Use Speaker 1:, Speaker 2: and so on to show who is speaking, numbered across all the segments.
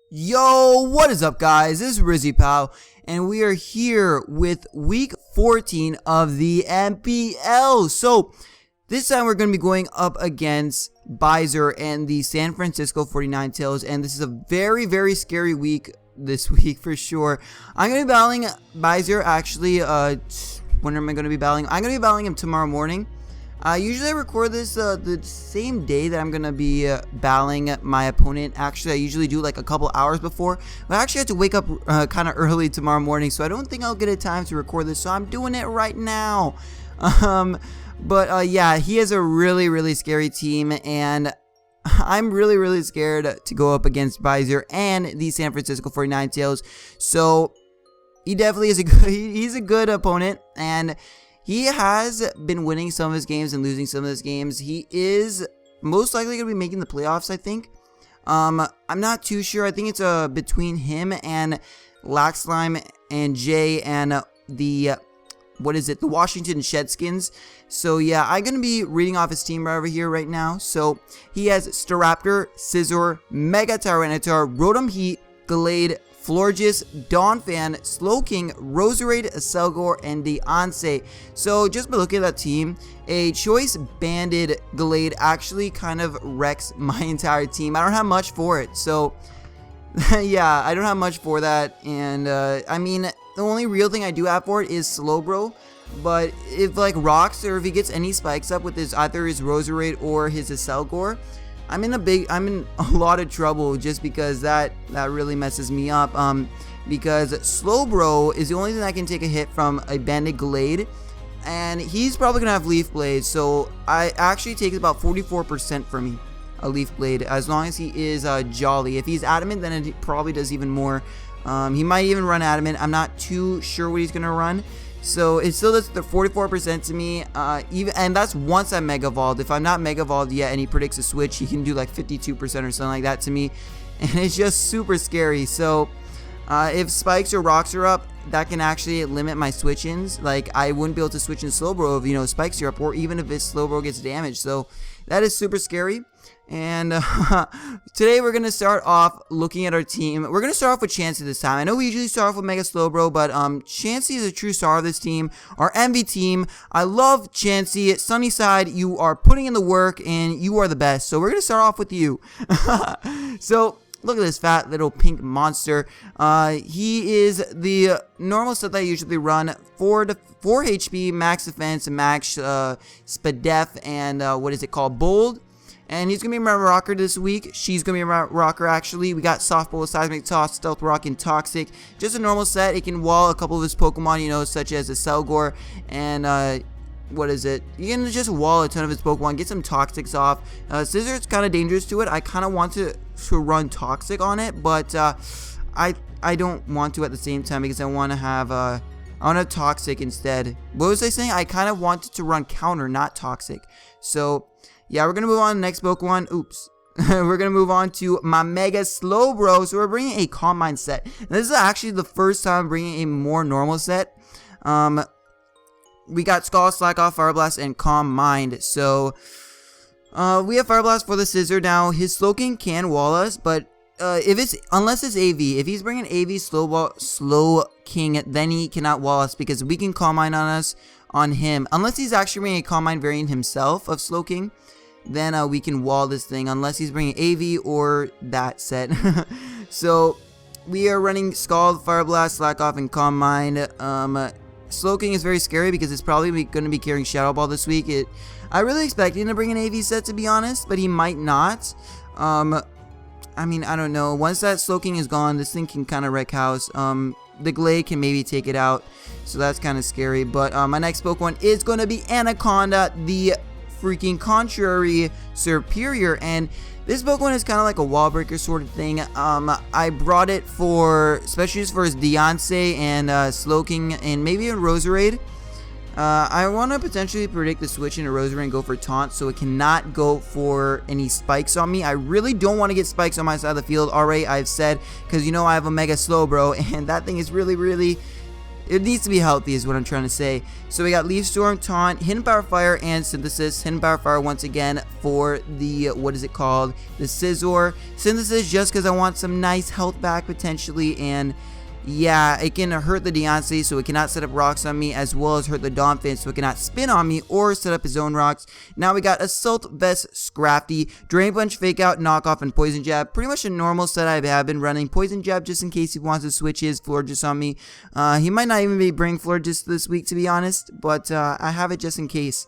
Speaker 1: Yo, what is up, guys? This is RizzyPOW, and we are here with week 14 of the MPL. So, this time we're going to be going up against Bizer and the San Francisco 49Tales, and this is a very, very scary week this week for sure. I'm going to be battling Bizer, actually. When am I going to be battling? I'm going to be battling him tomorrow morning. Usually I record this the same day that I'm going to be battling my opponent. Actually, I usually do like a couple hours before. But I actually have to wake up kind of early tomorrow morning, so I don't think I'll get a time to record this. So I'm doing it right now. Yeah, he has a really, really scary team, and I'm really, really scared to go up against Bizer and the San Francisco 49Tales. So he definitely is he's a good opponent, and he has been winning some of his games and losing some of his games. He is most likely going to be making the playoffs, I think. I'm not too sure. I think it's between him and Laxlime and Jay and the Washington Shedskins. So yeah, I'm going to be reading off his team right over here right now. So he has Staraptor, Scizor, Mega Tyranitar, Rotom Heat, Gallade, Florges, Donphan, Slowking, Roserade, Selgor, and Deoncé. So just by looking at that team, a Choice Banded Gallade actually kind of wrecks my entire team. I don't have much for it. So yeah, I don't have much for that. And I mean, the only real thing I do have for it is Slowbro. But if like rocks, or if he gets any spikes up with either his Roserade or his Selgor, I'm in a lot of trouble, just because that really messes me up. Because Slowbro is the only thing that can take a hit from a Banded Gallade, and he's probably gonna have Leaf Blade. So I actually takes about 44% for me, a Leaf Blade, as long as he is Jolly. If he's Adamant, then it probably does even more. He might even run Adamant. I'm not too sure what he's gonna run. So it still does the 44% to me, and that's once I'm Mega Evolved. If I'm not Mega Evolved yet and he predicts a switch, he can do like 52% or something like that to me, and it's just super scary. So if spikes or rocks are up, that can actually limit my switch-ins. Like, I wouldn't be able to switch in Slowbro if, spikes are up, or even if his Slowbro gets damaged. So that is super scary. And today we're going to start off looking at our team. We're going to start off with Chansey this time. I know we usually start off with Mega Slowbro, but Chansey is a true star of this team, our MV team. I love Chansey. Sunnyside, you are putting in the work, and you are the best. So we're going to start off with you. So look at this fat little pink monster. He is the normal set that I usually run: 4 HP, max defense, max Spadef, and Bold. And he's going to be my rocker this week. She's going to be my rocker, actually. We got Softball, Seismic Toss, Stealth Rock, and Toxic. Just a normal set. It can wall a couple of his Pokemon, such as a Selgor and, You can just wall a ton of his Pokemon, get some Toxics off. Scizor's kind of dangerous to it. I kind of want to run Toxic on it, but I don't want to at the same time, because I want to have Toxic instead. What was I saying? I kind of wanted to run Counter, not Toxic. So yeah, we're going to move on to the next Pokemon. Oops. We're going to move on to my Mega Slowbro. So we're bringing a Calm Mind set. This is actually the first time I'm bringing a more normal set. We got Scald, Slack Off, Fire Blast, and Calm Mind. So we have Fire Blast for the Scizor. Now, his Slowking can wall us, but unless it's AV. If he's bringing AV Slowking, then he cannot wall us, because we can Calm Mind on him. Unless he's actually bringing a Calm Mind variant himself of Slowking, then we can wall this thing, unless he's bringing AV or that set. So we are running Scald, Fire Blast, Slack Off, and Calm Mind. Slowking is very scary, because it's probably going to be carrying Shadow Ball this week. I really expected him to bring an AV set, to be honest, but he might not. I mean, I don't know. Once that Slowking is gone, this thing can kind of wreck house. The Glade can maybe take it out, so that's kind of scary. But my next Pokemon is going to be Anaconda, the freaking contrary superior, and this Pokemon is kind of like a wall breaker sort of thing. I brought it especially for his Deoncé and Slowking, and maybe a Roserade. I want to potentially predict the switch into Roserade and go for Taunt, so it cannot go for any spikes on me. I really don't want to get spikes on my side of the field already, I've said, because I have a Mega Slowbro, and that thing is really, really It needs to be healthy is what I'm trying to say. So we got Leaf Storm, Taunt, Hidden Power Fire, and Synthesis. Hidden Power Fire once again for the, what is it called? The Scizor. Synthesis just because I want some nice health back potentially, and yeah, it can hurt the Deontay, so it cannot set up rocks on me, as well as hurt the Donphin, so it cannot spin on me or set up his own rocks. Now we got Assault Vest, Scrafty, Drain Punch, Fake Out, Knockoff, and Poison Jab. Pretty much a normal set I have been running. Poison Jab just in case he wants to switch his Florges on me. He might not even be bringing Florges this week, to be honest, but I have it just in case.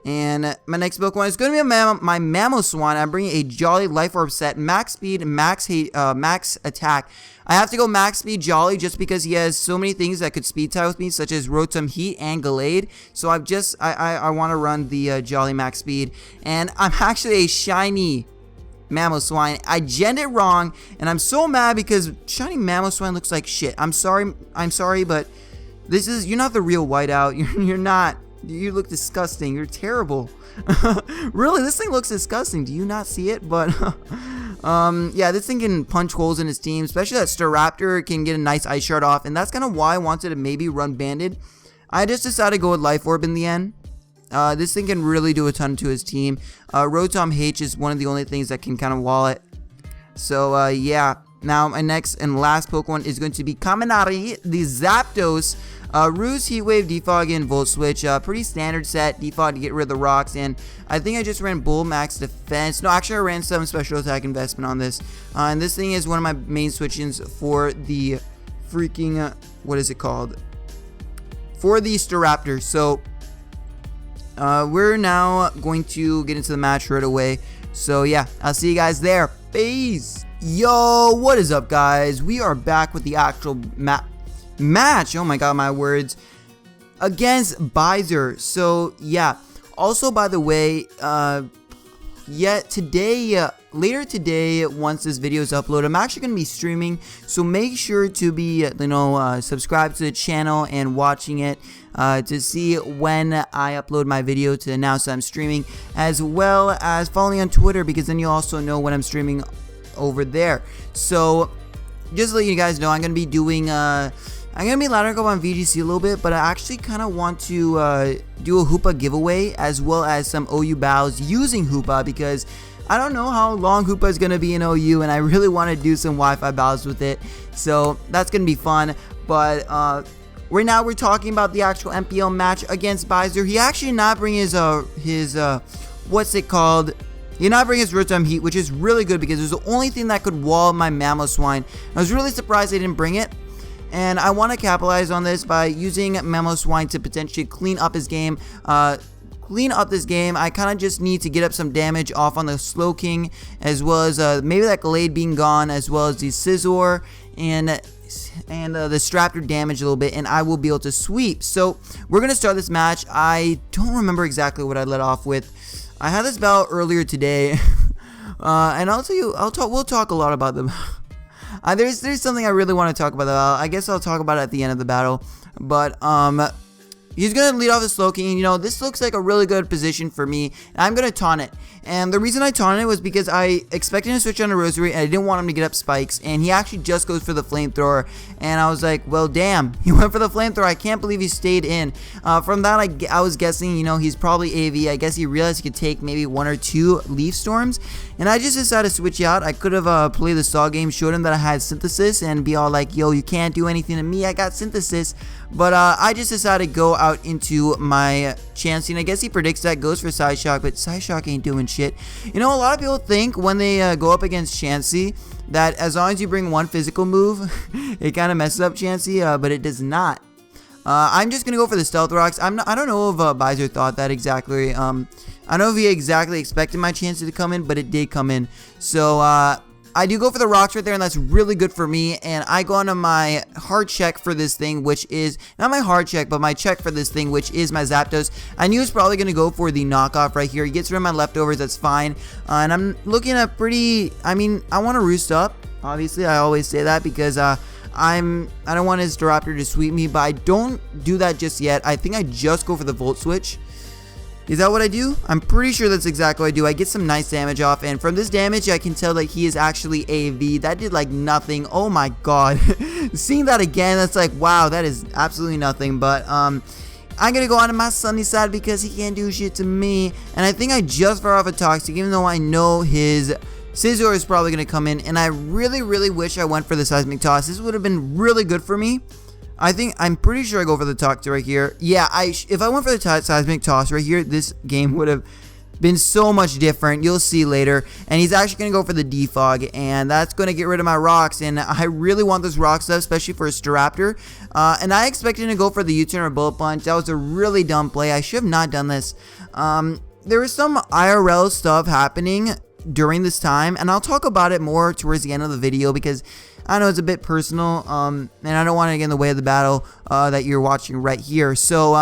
Speaker 1: And my next Pokemon is going to be my Mamoswine. I'm bringing a Jolly Life Orb set, max speed, max attack. I have to go max speed Jolly just because he has so many things that could speed tie with me, such as Rotom Heat and Gallade. So I want to run the Jolly max speed. And I'm actually a shiny Mamoswine. I genned it wrong, and I'm so mad because shiny Mamoswine looks like shit. I'm sorry, but you're not the real Whiteout. You're not. You look disgusting. You're terrible. Really, this thing looks disgusting. Do you not see it? But yeah, this thing can punch holes in his team, especially that Staraptor can get a nice Ice Shard off, and that's kind of why I wanted to maybe run Banded. I just decided to go with Life Orb in the end. This thing can really do a ton to his team. Rotom H is one of the only things that can kind of wall it. So yeah. Now my next and last Pokemon is going to be Kaminari, the Zapdos. Ruse, Heat Wave, Defog, and Volt Switch. Pretty standard set. Defog to get rid of the rocks. And I think I just ran Bull Max Defense. No, actually I ran some Special Attack Investment on this. And this thing is one of my main switch-ins for the freaking, what is it called? For the Staraptor. So, we're now going to get into the match right away. So, yeah, I'll see you guys there. Peace! Yo, what is up, guys? We are back with the actual match, oh my god, my words, against Baizer. So yeah, also by the way, today, later today, once this video is uploaded, I'm actually going to be streaming, so make sure to be, subscribed to the channel and watching it to see when I upload my video, to announce that I'm streaming, as well as follow me on Twitter, because then you'll also know when I'm streaming over there. So just to let you guys know, I'm going to be doing I'm going to be laddering up on VGC a little bit, but I actually kind of want to do a Hoopa giveaway, as well as some OU bows using Hoopa, because I don't know how long Hoopa is going to be in OU, and I really want to do some Wi-Fi bows with it, so that's going to be fun. But right now we're talking about the actual MPL match against Baizer. He actually did not bring his what's it called? He did not bring his Rotom Heat, which is really good because it was the only thing that could wall my Mamoswine. I was really surprised they didn't bring it. And I want to capitalize on this by using Mamoswine to potentially clean up his game. I kind of just need to get up some damage off on the Slowking, as well as maybe that Gallade being gone, as well as the Scizor and the Staraptor damage a little bit, and I will be able to sweep. So we're gonna start this match. I don't remember exactly what I led off with. I had this battle earlier today, and I'll tell you, we'll talk a lot about them. There's something I really want to talk about. I guess I'll talk about it at the end of the battle. But he's gonna lead off the Slowking. You know, this looks like a really good position for me, and I'm gonna taunt it. And the reason I taunted it was because I expected him to switch on a Rosary, and I didn't want him to get up spikes. And he actually just goes for the Flamethrower, and I was like, well, damn, he went for the Flamethrower. I can't believe he stayed in. From that, I was guessing, you know, he's probably AV. I guess he realized he could take maybe 1 or 2 Leaf Storms, and I just decided to switch out. I could have played the Saw game, showed him that I had Synthesis, and be all like, yo, you can't do anything to me, I got Synthesis. But I just decided to go out into my Chansey, and I guess he predicts that, goes for Side Shock, but Side Shock ain't doing shit. You know, a lot of people think when they go up against Chansey that as long as you bring 1 physical move, it kind of messes up Chansey, but it does not. I'm just gonna go for the Stealth Rocks. I don't know if Baizer thought that exactly. I don't know if he exactly expected my Chansey to come in, but it did come in. So I do go for the rocks right there, and that's really good for me. And I go onto my hard check for this thing, which is not my hard check, but my check for this thing, which is my Zapdos. I knew he was probably going to go for the knockoff right here. He gets rid of my leftovers, that's fine. And I'm looking at pretty, I mean, I want to roost up. Obviously, I always say that because I don't want his Staraptor to sweep me, but I don't do that just yet. I think I just go for the Volt Switch. Is that what I do? I'm pretty sure that's exactly what I do. I get some nice damage off, and from this damage, I can tell that he is actually AV. That did like nothing. Oh my god. Seeing that again, that's like, wow, that is absolutely nothing. But, I'm gonna go on to my sunny side because he can't do shit to me. And I think I just far off a Toxic, even though I know his Scizor is probably gonna come in. And I really, really wish I went for the Seismic Toss. This would have been really good for me. I'm pretty sure I go for the Toxic right here. Yeah, if I went for the Seismic Toss right here, this game would have been so much different. You'll see later. And he's actually going to go for the Defog, and that's going to get rid of my rocks. And I really want those rocks up, especially for a Staraptor. And I expected him to go for the U-turn or Bullet Punch. That was a really dumb play. I should have not done this. There was some IRL stuff happening during this time, and I'll talk about it more towards the end of the video because I know it's a bit personal, and I don't want to get in the way of the battle that you're watching right here. So,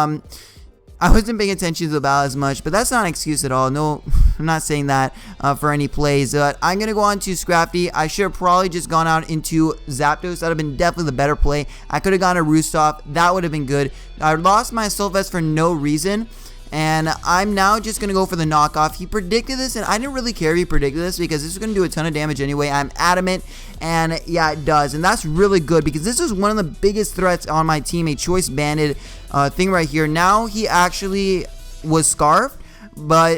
Speaker 1: I wasn't paying attention to the battle as much, but that's not an excuse at all. No, I'm not saying that for any plays. But I'm going to go on to Scrafty. I should have probably just gone out into Zapdos. That would have been definitely the better play. I could have gone to Roostoff. That would have been good. I lost my Assault Vest for no reason. And I'm now just going to go for the knockoff. He predicted this, and I didn't really care if he predicted this because this is going to do a ton of damage anyway. I'm adamant, and yeah, it does. And that's really good because this is one of the biggest threats on my team, a Choice Banded thing right here. Now he actually was Scarfed, but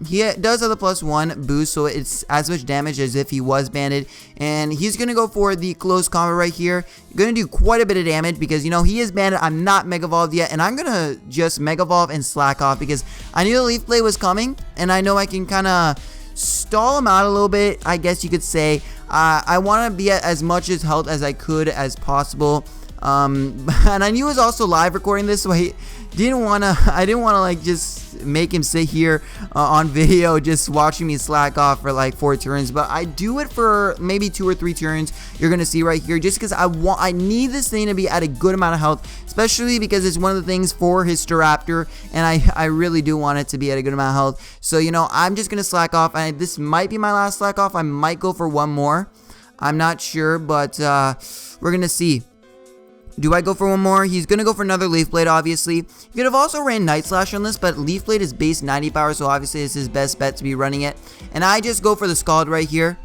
Speaker 1: he does have the +1 boost, so it's as much damage as if he was banded. And he's going to go for the close combo right here. Going to do quite a bit of damage because, you know, he is banded. I'm not Mega Evolved yet, and I'm going to just Mega Evolve and slack off because I knew the Leaf Blade was coming, and I know I can kind of stall him out a little bit, I guess you could say. I want to be at as much as health as I could as possible. And I knew he was also live recording this, so I didn't want to like just make him sit here on video just watching me slack off for like 4 turns, but I do it for maybe 2 or 3 turns. You're gonna see right here, just because I need this thing to be at a good amount of health, especially because it's one of the things for his Staraptor, and I really do want it to be at a good amount of health. So, you know, I'm just gonna slack off, and this might be my last slack off. I might go for one more. I'm not sure, but we're gonna see. Do I go for one more? He's going to go for another Leaf Blade, obviously. He could have also ran Night Slash on this, but Leaf Blade is base 90 power, so obviously it's his best bet to be running it. And I just go for the Scald right here.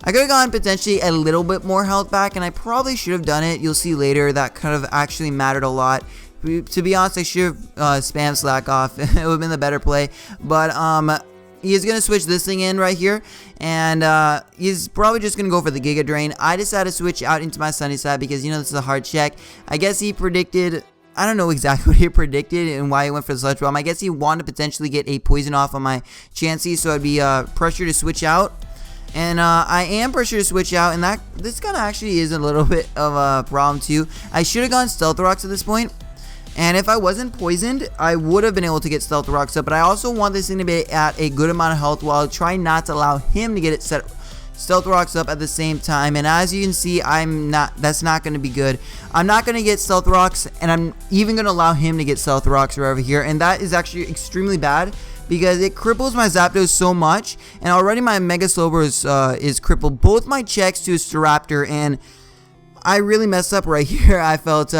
Speaker 1: I could have gotten potentially a little bit more health back, and I probably should have done it. You'll see later that kind of actually mattered a lot. To be honest, I should have spammed Slack off. It would have been the better play. But he's going to switch this thing in right here, and he's probably just going to go for the Giga Drain. I decided to switch out into my Sunny side because, you know, this is a hard check. I guess he predicted, I don't know exactly what he predicted and why he went for the Sludge Bomb. I guess he wanted to potentially get a poison off on my Chansey, so I'd be pressure to switch out. And I am pressured to switch out, and this kind of actually is a little bit of a problem too. I should have gone Stealth Rocks at this point. And if I wasn't poisoned, I would have been able to get Stealth Rocks up. But I also want this thing to be at a good amount of health while trying not to allow him to get it set Stealth Rocks up at the same time. And as you can see, that's not going to be good. I'm not going to get Stealth Rocks, and I'm even going to allow him to get Stealth Rocks right over here. And that is actually extremely bad because it cripples my Zapdos so much. And already my Mega Slowbro is crippled. Both my checks to Staraptor, and I really messed up right here. I felt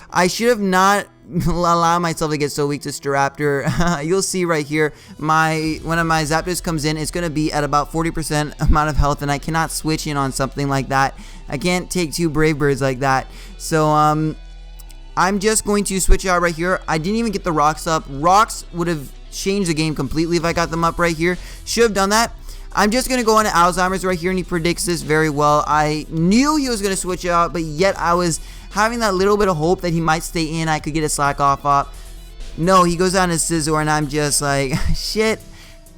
Speaker 1: I should have not allowed myself to get so weak to Staraptor. You'll see right here, when my Zapdos comes in, it's going to be at about 40% amount of health, and I cannot switch in on something like that. I can't take 2 Brave Birds like that. So, I'm just going to switch out right here. I didn't even get the Rocks up. Rocks would have changed the game completely if I got them up right here. Should have done that. I'm just going to go on to Alzheimer's right here, and he predicts this very well. I knew he was going to switch out, but yet I was having that little bit of hope that he might stay in. I could get a slack off up. No, he goes down to Scizor, and I'm just like, shit.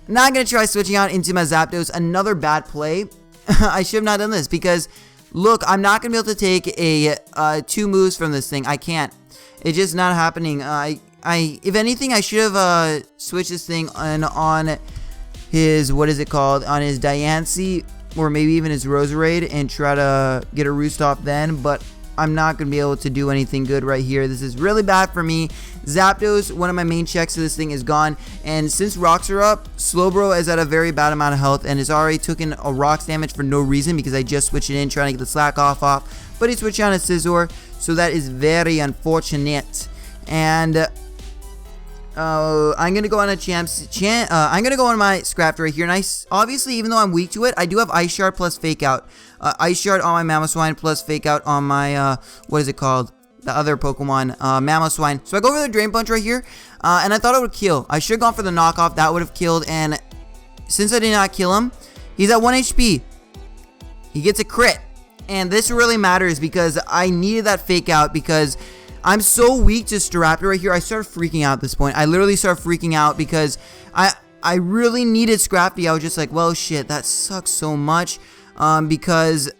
Speaker 1: Not going to try switching out into my Zapdos. Another bad play. I should have not done this because, look, I'm not going to be able to take a 2 moves from this thing. I can't. It's just not happening. If anything, I should have switched this thing on his, what is it called, on his Diancie, or maybe even his Roserade, and try to get a Roost off then, but I'm not going to be able to do anything good right here. This is really bad for me. Zapdos, one of my main checks to this thing, is gone, and since Rocks are up, Slowbro is at a very bad amount of health, and has already taken a Rocks damage for no reason because I just switched it in trying to get the slack off, but he switched on to Scizor, so that is very unfortunate. And I'm gonna go on a I'm gonna go on my Scrafter right here, and obviously, even though I'm weak to it, I do have Ice Shard plus Fake Out. Ice Shard on my Mamoswine plus Fake Out on my, what is it called? The other Pokemon, Mamoswine. So I go for the Drain Punch right here, and I thought it would kill. I should have gone for the knockoff, that would have killed, and since I did not kill him, he's at 1 HP. He gets a crit, and this really matters because I needed that Fake Out because I'm so weak to Staraptor right here. I started freaking out at this point. I literally started freaking out because I really needed Scrafty. I was just like, well, shit, that sucks so much because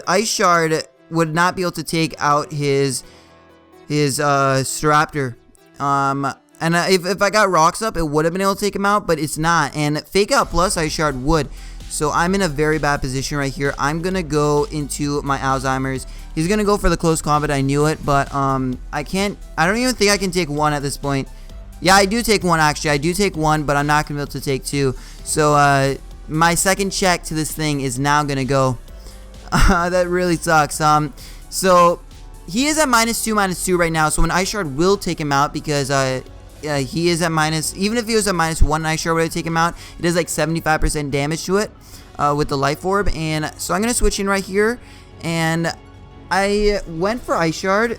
Speaker 1: Ice Shard would not be able to take out his Staraptor. And if I got Rocks up, it would have been able to take him out, but it's not. And Fake Out plus Ice Shard would. So I'm in a very bad position right here. I'm going to go into my Alzheimer's. He's going to go for the close combat. I knew it, but I don't even think I can take one at this point. Yeah, I do take one actually. I do take one, but I'm not going to be able to take two. So my second check to this thing is now going to go. That really sucks. So he is at -2 right now. So an Ice Shard will take him out because he is at minus. Even if he was at -1, Ice Shard would take him out. It does like 75% damage to it with the Life Orb. And so I'm going to switch in right here. And I went for Ice Shard.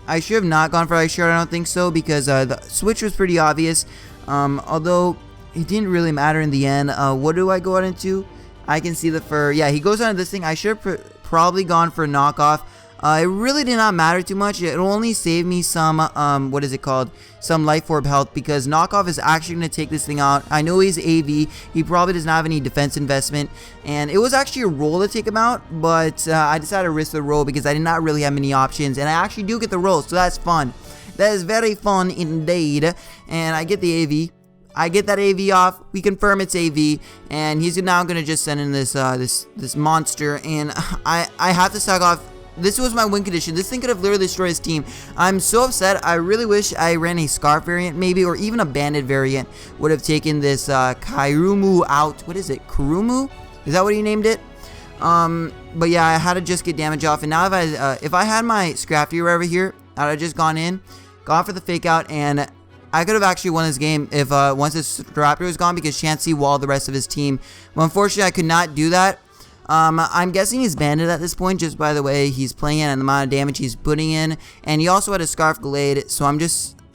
Speaker 1: I should have not gone for Ice Shard, I don't think so, because the switch was pretty obvious. Although it didn't really matter in the end. What do I go out into? I can see the fur. Yeah, he goes on to this thing. I should have probably gone for a knockoff. It really did not matter too much. It only saved me some, what is it called? Some Life Orb health, because knockoff is actually going to take this thing out. I know he's AV. He probably does not have any defense investment. And it was actually a roll to take him out, but I decided to risk the roll because I did not really have many options. And I actually do get the roll, so that's fun. That is very fun indeed. And I get the AV. I get that AV off. We confirm it's AV, and he's now going to just send in this this monster. And I have to suck off. This was my win condition. This thing could have literally destroyed his team. I'm so upset. I really wish I ran a Scarf variant maybe, or even a Banded variant. Would have taken this Kairumu out. What is it? Kurumu? Is that what he named it? But yeah, I had to just get damage off. And now if I had my Scrafty over here, I would have just gone for the Fake Out, and I could have actually won this game if once his Raptor was gone, because Chansey walled the rest of his team. But unfortunately, I could not do that. I'm guessing he's banded at this point, just by the way he's playing and the amount of damage he's putting in. And he also had a Scarf Glade, so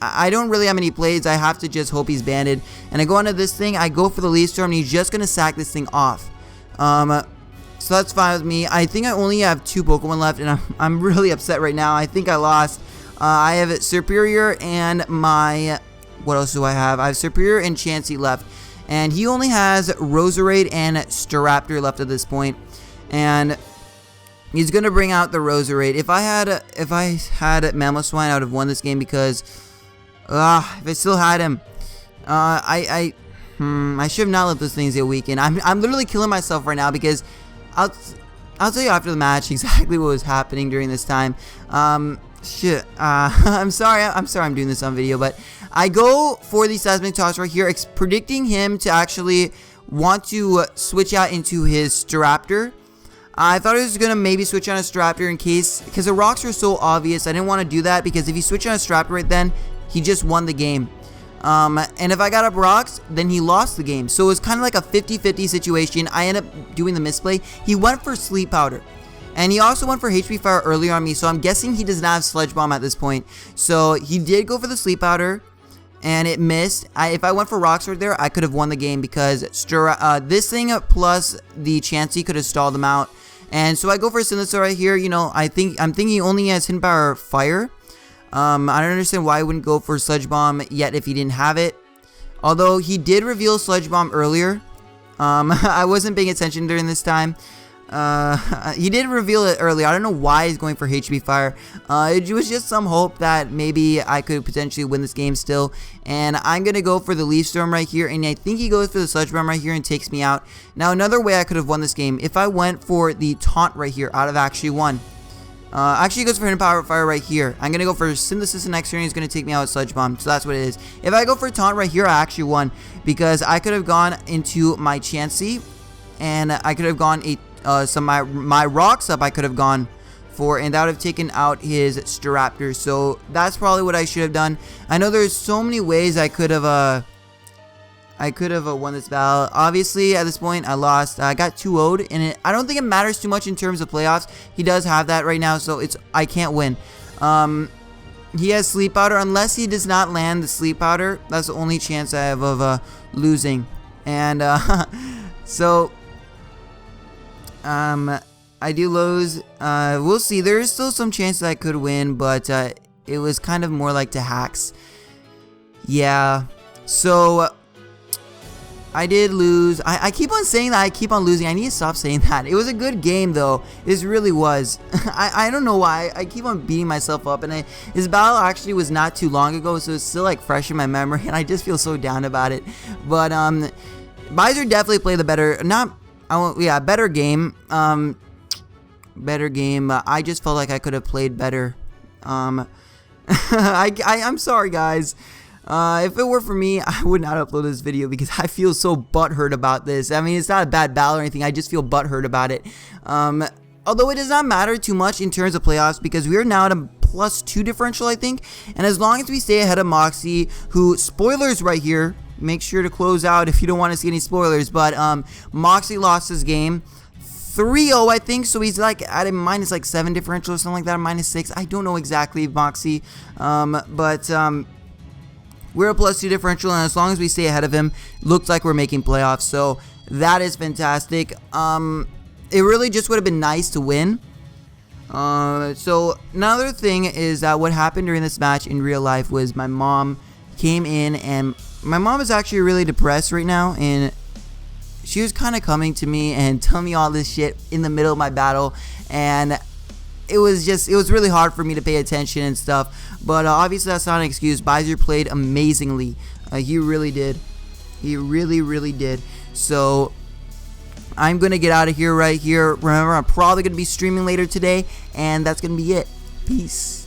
Speaker 1: I don't really have any plays. I have to just hope he's banded. And I go into this thing, I go for the Leaf Storm, and he's just going to sack this thing off. So that's fine with me. I think I only have 2 Pokemon left, and I'm really upset right now. I think I lost. I have Superior and my... What else do I have? I have Superior and Chansey left. And he only has Roserade and Staraptor left at this point. And he's going to bring out the Roserade. If I had Mamoswine, I would have won this game because... if I still had him... I should have not let those things get weakened. I'm literally killing myself right now because... I'll tell you after the match exactly what was happening during this time. Shit. I'm sorry I'm doing this on video, but I go for the Seismic Toss right here, predicting him to actually want to switch out into his Staraptor. I thought he was going to maybe switch on a Staraptor in case, because the rocks were so obvious. I didn't want to do that because if he switched on a Staraptor right then, he just won the game. And if I got up rocks, then he lost the game. So it was kind of like a 50-50 situation. I ended up doing the misplay. He went for Sleep Powder. And he also went for HP Fire earlier on me, so I'm guessing he does not have Sludge Bomb at this point. So he did go for the Sleep Powder, and it missed. If I went for Rock Sword there, I could have won the game because this thing plus the Chansey could have stalled him out. And so I go for a Cinder right here. You know, I'm thinking he only has Hidden Power Fire. I don't understand why I wouldn't go for Sludge Bomb yet if he didn't have it. Although he did reveal Sludge Bomb earlier. I wasn't paying attention during this time. He did reveal it earlier. I don't know why he's going for HP Fire. It was just some hope that maybe I could potentially win this game still. And I'm going to go for the Leaf Storm right here. And I think he goes for the Sludge Bomb right here and takes me out. Now, another way I could have won this game, if I went for the Taunt right here, I'd have actually won. Actually, he goes for Hidden Power Fire right here. I'm going to go for Synthesis next turn. He's going to take me out with Sludge Bomb. So that's what it is. If I go for Taunt right here, I actually won. Because I could have gone into my Chansey. And I could have gone my rocks up. I could have gone and that would have taken out his Staraptor. So that's probably what I should have done. I know there's so many ways I could have won this battle. Obviously, at this point, I lost. I got 2-0'd, and I don't think it matters too much in terms of playoffs. He does have that right now, so I can't win. He has Sleep Powder. Unless he does not land the Sleep Powder, that's the only chance I have of losing. And so I do lose. We'll see. There is still some chance that I could win, but it was kind of more like to hacks. Yeah. So I did lose. I keep on saying that I keep on losing. I need to stop saying that. It was a good game, though. This really was. I don't know why. I keep on beating myself up. And this battle actually was not too long ago, so it's still like fresh in my memory. And I just feel so down about it. But Bowser definitely played the better. Better game. Better game. I just felt like I could have played better. I'm sorry, guys. If it were for me, I would not upload this video because I feel so butthurt about this. I mean, it's not a bad battle or anything. I just feel butthurt about it. Although it does not matter too much in terms of playoffs because we are now at a +2 differential, I think. And as long as we stay ahead of Moxie, who, spoilers right here, make sure to close out if you don't want to see any spoilers. But Moxie lost his game 3-0, I think, so he's like at a -7 differential or something like that, -6. I don't know exactly, Moxie. We're a +2 differential, and as long as we stay ahead of him, looks like we're making playoffs. So that is fantastic. It really just would have been nice to win. So another thing is that what happened during this match in real life was my mom came in, and my mom is actually really depressed right now, and she was kind of coming to me and telling me all this shit in the middle of my battle, and it was really hard for me to pay attention and stuff. But obviously that's not an excuse. Bowser played amazingly. He really did. He really did. So I'm gonna get out of here right here. Remember, I'm probably gonna be streaming later today, and that's gonna be it. Peace.